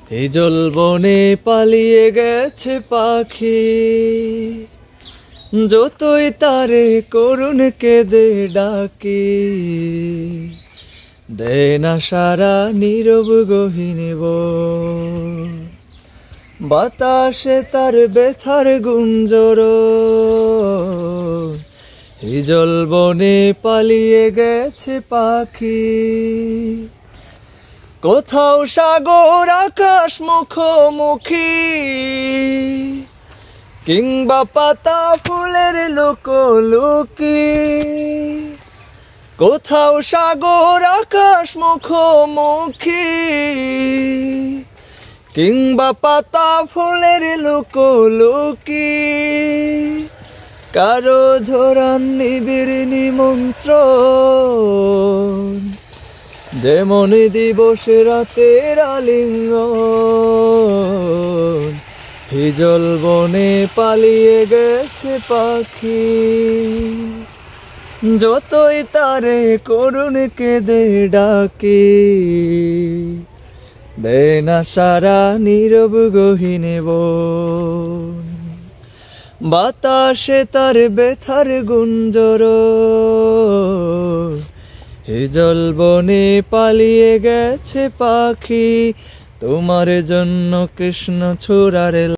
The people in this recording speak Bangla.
হিজল বনে পালিয়ে গেছে পাখি, যতই তারে করুণ কেঁদে ডাকি, দেয় না সারা নীরব গহীন বন। বাতাসে তার ব্যথার গুঞ্জরণ, হিজল বনে পালিয়ে গেছে পাখি। কোথাও সাগর আকাশ মুখোমুখি, কিংবা পাতা ফুলের লোকলুকি। কোথাও সাগর আকাশ মুখোমুখি, কিংবা পাতা ফুলের লোকলুকি। কারো ঝোরান নিবিড় নিমন্ত্রণ, যেমন দিবস রাতের আলিঙ্গন। হিজল বনে পালিয়ে গেছে পাখি, যতই তারে করুণ কেঁদে ডাকি, দেয় না সারা নীরব গহীন বন। বাতাসে তার ব্যথার গুঞ্জরণ, হিজল বনে পালিয়ে গেছে পাখি। তোমার জন্য কৃষ্ণ ছোড়ার